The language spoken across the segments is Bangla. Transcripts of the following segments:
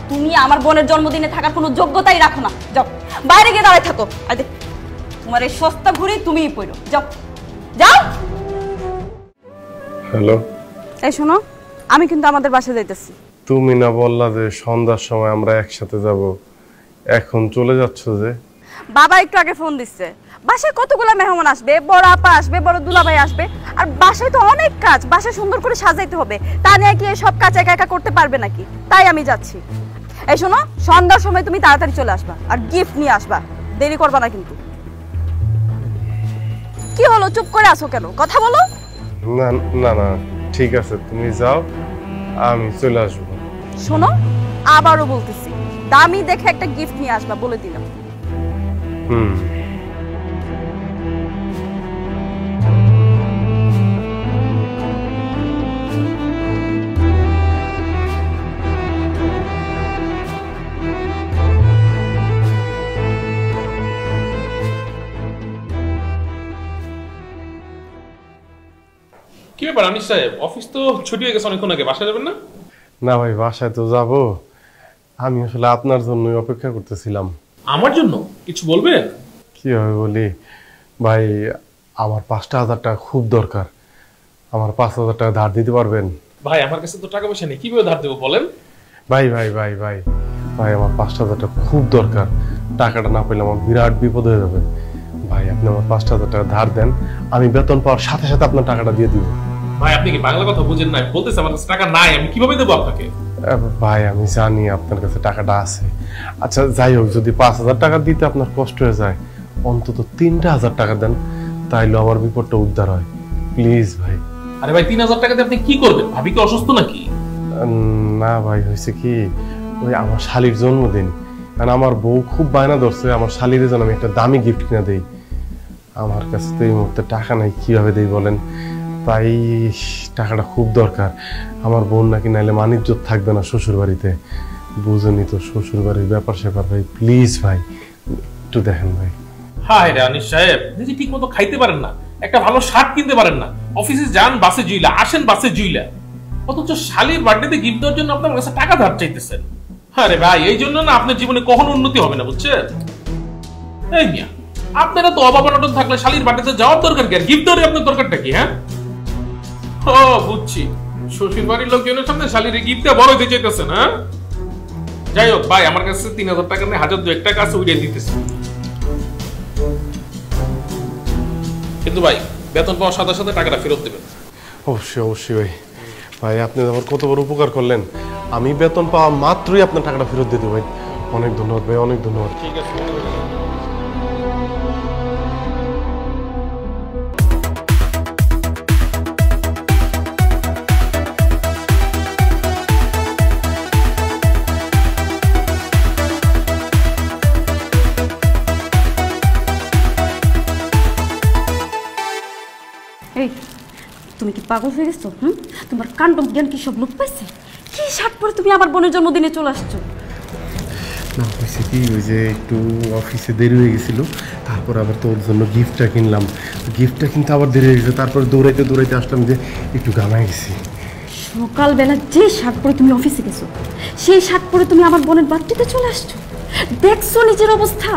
তুমি আমার বোনের জন্মদিনে থাকার কোনো যোগ্যতাই রাখো না। যাও বাইরে গিয়ে দাঁড়ায় থাকো। আরে তোমার এই সস্তা ঘুরে তুমিই পড়ো। যাও যাও। হ্যালো, এই শোনো, আমি কিন্তু আমাদের বাসায় যাইতেছি। তুমি না বললা যে সন্ধ্যার সময় আমরা একসাথে যাব, এখন চলে যাচ্ছ যে? বাবা একটু আগে ফোন দিচ্ছে, বাসায় কতগুলো মেহমান আসবে, বড় আপা আসবে, বড় দুলাভাই আসবে, আর বাসায় তো অনেক কাজ, বাসায় সুন্দর করে সাজাইতে হবে। তা নিয়ে কি সব কাজ একা একা করতে পারবে নাকি? তাই আমি যাচ্ছি। এই শোনো, সন্ধ্যার সময় তুমি তাড়াতাড়ি চলে আসবা আর গিফট নিয়ে আসবা, দেরি করবা না কিন্তু। কি হলো, চুপ করে আসো কেন? কথা বলো। না না না, ঠিক আছে, তুমি যাও, আমি চলে আসবো। শোনো, আবারও বলতেছি, দামি দেখে একটা গিফট নিয়ে আসবা, বলে দিলাম। হুম। কি ব্যাপার আনিস সাহেব, অফিস তো ছুটি হয়ে গেছে অনেকক্ষণ আগে, বাসায় যাবেন না? না ভাই, বাসায় তো যাব, আমি আসলে আপনার জন্যই অপেক্ষা করতেছিলাম। আমার জন্য কিছু বলবেন? কি হবে বলি ভাই, আমার 5,000 টাকা খুব দরকার, আমার 5,000 টাকা ধার দিতে পারবেন? ভাই আমার কাছে তো টাকা পয়সা নেই, কিভাবে ধার দেবো বলেন? ভাই ভাই ভাই ভাই ভাই, আমার 5,000 টাকা খুব দরকার, টাকাটা না পেলে আমার বিরাট বিপদ হয়ে যাবে। ভাই আপনি আমার 5,000 টাকা ধার দেন, আমি বেতন পাওয়ার সাথে সাথে আপনার টাকাটা দিয়ে দিব। ভাই আপনি কি বাংলা কথা বুঝেন না? বলতেছে আমার কাছে টাকা নাই, আমি কিভাবে দেবো আপনাকে? ভাই আমি জানি আপনার কাছে টাকাটা আছে, আচ্ছা যাই হোক, যদি 5,000 টাকা দিতে আপনার কষ্ট হয়ে যায়, অন্তত 3,000 টাকা দেন, তাইলে আমার বিপদটা উদ্ধার হয়, প্লিজ ভাই। আরে ভাই 3,000 টাকা দিয়ে আপনি কি করবেন? ভাবি কি অসুস্থ নাকি? না ভাই, হয়েছে কি, ওই আমার শালির জন্মদিন, কারণ আমার বউ খুব বায়না ধরছে আমার শালির জন্য আমি একটা দামি গিফট কিনে দেই, আমার কাছে তো এই মুহূর্তে টাকা নাই, কিভাবে দেই বলেন? তাই টাকাটা খুব দরকার, আমার বোন নাকি নাইলে মানিজ্জত থাকবে না শ্বশুর বাড়িতে, বুঝেনি তো শ্বশুর বাড়ির ব্যাপার স্যাপার, ভাই প্লিজ ভাই একটু দেখেন ভাই। হায় রে আনিস সাহেব, নিজে ঠিক মতো খাইতে পারেন না, একটা ভালো শার্ট কিনতে পারেন না, অফিসে যান বাসে জুইলা, আসেন বাসে জুইলা, অথচ শালির বার্থডেতে গিফট দেওয়ার জন্য আপনার কাছে টাকা ধার চাইতেছেন। আরে ভাই এই জন্য না আপনার জীবনে কখনো উন্নতি হবে না, বুঝছেন? এই মিয়া, আপনারা তো অভাব অনটন থাকলে শালির বার্থডেতে যাওয়ার দরকার কি? আর গিফট দেওয়ার আপনার দরকারটা কি? হ্যাঁ, ও বুঝছি, শ্বশুর বাড়ির লোকজনের সামনে শালির গিফট দেওয়া বড় হতে চাইতেছেন। হ্যাঁ, যাই হোক ভাই, আমার কাছে 3,000 টাকা নেই, 1,002 টাকা আছে, উড়িয়ে দিতেছে। কিন্তু ভাই বেতন পাওয়ার সাথে সাথে টাকাটা ফেরত দেবেন। অবশ্যই অবশ্যই ভাই, ভাই আপনি আমার কত বড় উপকার করলেন, আমি বেতন পাওয়া মাত্রই আপনার টাকাটা ফেরত দিয়ে দেবো ভাই, অনেক ধন্যবাদ ভাই, অনেক ধন্যবাদ। ঠিক আছে। এই তুমি কি পাগল হয়ে গেছো? তোমার কাণ্ড জ্ঞান কি সব লোক পাইছে? কি শার্ট পরে তুমি আমার বোনের জন্মদিনে চলে আসছো? না হয়েছে কি, ওই যে একটু অফিসে দেরি হয়ে গেছিলো, তারপর আবার তোর জন্য গিফটটা কিনলাম, গিফটটা কিনতে আবার দেরি হয়ে গেছে, তারপর দৌড়াইতে দৌড়াইতে আসলাম, যে একটু গামায় গেছি। সকালবেলা যে শার্ট পরে তুমি অফিসে গেছো, সেই শার্ট পরে তুমি আমার বোনের বাড়িতে চলে আসছো, দেখছো নিজের অবস্থা?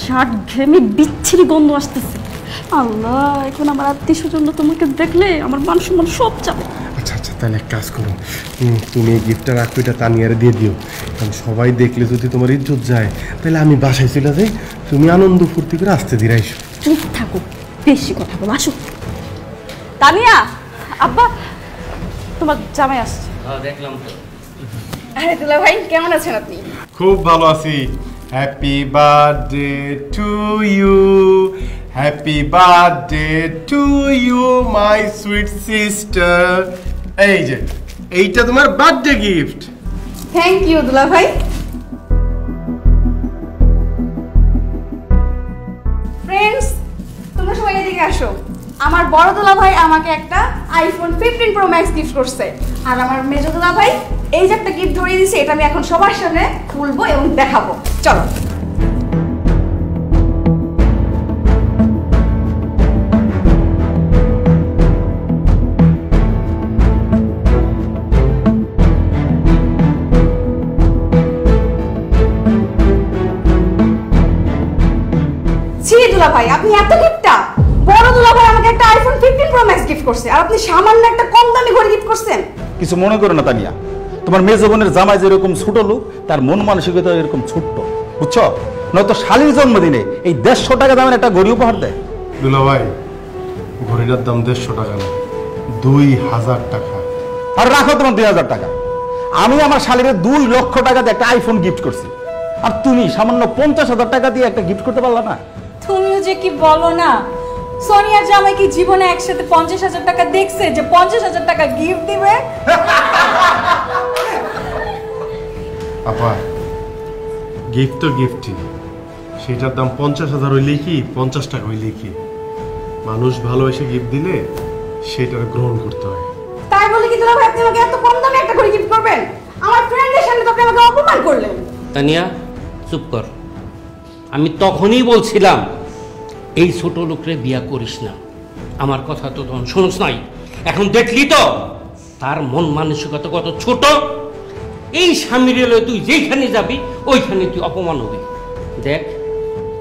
শার্ট ঘেমে বিচ্ছিরি গন্ধ আসতেছে। আল্লাহ, এখন আমার আত্মীয় স্বজন তোমাকে দেখলে আমার মান সম্মান সব যাবে। আচ্ছা আচ্ছা, তাহলে এক কাজ করো, তুমি এই গিফটটা রাখো, এটা তানিয়ারে দিয়ে দিও, কারণ সবাই দেখলে যদি তোমার ইজ্জত যায়, তাহলে আমি বাসায় চলে যাই, তুমি আনন্দ ফুর্তি করে আসতে দিয়ে আইসো। চুপ থাকো, বেশি কথা বলো। আসো তানিয়া, আব্বা তোমার জামাই আসছে। দেখলাম তো। আরে দুলা ভাই, কেমন আছেন আপনি? খুব ভালো আছি। Happy birthday to you, happy birthday to you my sweet sister. এই যে এইটা তোমার বার্থডে গিফট। থ্যাংক ইউ দুলা ভাই। ফ্রেন্ডস, তোমরা সবাই এদিকে আসো। আমার বড় দুলা ভাই আমাকে একটা আইফোন 15 প্রো ম্যাক্স গিফট করছে, আর আমার মেজো দুলা ভাই এই যে একটা গিফট ধরিয়ে দিয়েছে, এটা আমি এখন সবার সামনে খুলবো এবং দেখাবো। চলো। দুলাভাই, আপনি এত কিপটা? বড় দুলাভাই আমাকে একটা আইফোন 15 প্রো ম্যাক্স গিফট করছে, আর আপনি সামান্য একটা কম দামি ঘড়ি গিফট করছেন। কিছু মনে করো না তানিয়া, তোমার মেজ বোনের জামাই যেরকম ছোট লোক, তার মন মানসিকতা এরকম ছোট্ট, বুঝছো? নয়তো শালীর জন্মদিনে এই 150 টাকা দামের একটা ঘড়ি উপহার দেয়। দুলা ভাই, ঘড়িটার দাম 150 টাকা না, 2000 টাকা। আর রাখো তোমার 2000 টাকা। আমি আমার শালীরে 2 লক্ষ টাকা দিয়ে একটা আইফোন গিফট করছি, আর তুমি সামান্য 50,000 টাকা দিয়ে একটা গিফট করতে পারলা না? তুমিও যে কি বলো না, সোনিয়ার জামাই কি জীবনে একসাথে 50,000 টাকা দেখছে যে 50,000 টাকা গিফট দিবে? আপা, গিফট তো গিফটই, সেটার দাম 50,000 হইলেই কি 50 টাকা হইলেই কি? মানুষ ভালোবেসে গিফট দিলে সেটা গ্রহণ করতে হয়। তাই বলে কি দুলাভাই আপনি আমাকে এত কম দামে একটা ঘড়ি গিফট করবেন? আমার ফ্রেন্ডের সামনে তো আপনি আমাকে অপমান করলেন। তানিয়া চুপ কর। আমি তখনই বলছিলাম এই ছোট লোকরে বিয়া করিস না। আমার কথা তো তখন শোনস নাই। এখন দেখলি তো তার মন মানসিকতা কত ছোট। এই স্বামীর এলে তুই যেখানে যাবি ওইখানে তুই অপমান হবি। দেখ,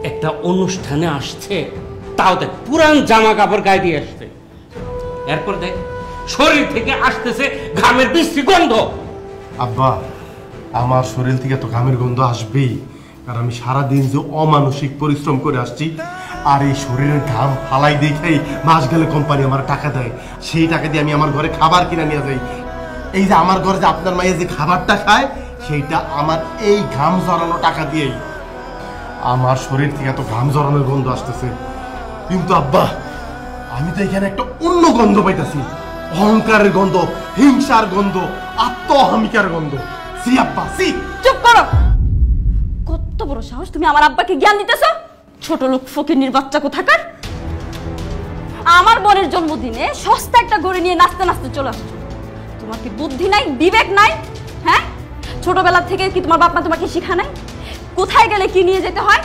একটা অনুষ্ঠানে আসছে, তাও দেখ পুরান জামা কাপড় গায়ে দিয়ে আসছে, এরপর দেখ শরীর থেকে আসতেছে ঘামের বৃষ্টি গন্ধ। আব্বা, আমার শরীর থেকে তো ঘামের গন্ধ আসবেই, কারণ আমি সারাদিন যে অমানসিক পরিশ্রম করে আসছি, আর এই শরীরের ঘাম ফালাই দেখেই মাস গেলে কোম্পানি আমার টাকা দেয়। সেই টাকা দিয়ে আমি আমার ঘরে খাবার কিনে নিয়ে যাই। এই যে আমার ঘরে যে আপনার মায়ের যে খাবারটা খায়, সেইটা আমার এই ঘাম জড়ানো টাকা দিয়েই। আমার শরীর থেকে এত ঘাম জড়ানোর গন্ধ আসতেছে, কিন্তু আব্বা আমি তো এখানে একটা অন্য গন্ধ পাইতেছি, অহংকারের গন্ধ, হিংসার গন্ধ, আত্ম অহমিকার গন্ধ। সি আব্বা, সি। চুপ করো। কত বড় সাহস তুমি আমার আব্বাকে জ্ঞান দিতেছো? ছোট লোক ফকিন্নির বাচ্চা কোথাকার। আমার বোনের জন্মদিনে সস্তা একটা ঘড়ি নিয়ে নাচতে নাচতে চলে আসছো। তোমার কি বুদ্ধি নাই, বিবেক নাই? হ্যাঁ, ছোটবেলা থেকে কি তোমার বাপ মা তোমাকে শিখা নাই কোথায় গেলে কি নিয়ে যেতে হয়?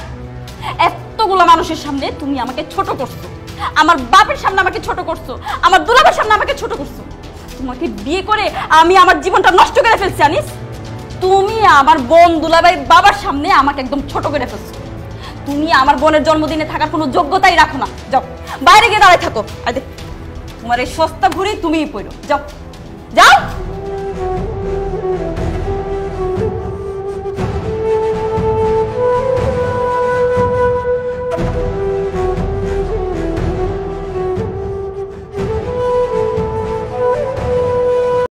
এতগুলো মানুষের সামনে তুমি আমাকে ছোট করছো, আমার বাপের সামনে আমাকে ছোট করছো, আমার দুলাভাইয়ের সামনে আমাকে ছোট করছো। তোমাকে বিয়ে করে আমি আমার জীবনটা নষ্ট করে ফেলছি আনিস। তুমি আমার বোন দুলাভাইয়ের বাবার সামনে আমাকে একদম ছোট করে ফেলছো। তুমি আমার বোনের জন্মদিনে থাকার কোনো যোগ্যতাই রাখো না। যাও বাইরে গিয়ে দাঁড়ায় থাকো। তোমার এই সস্তা ঘুরে তুমিই পড়ো। যাও যাও।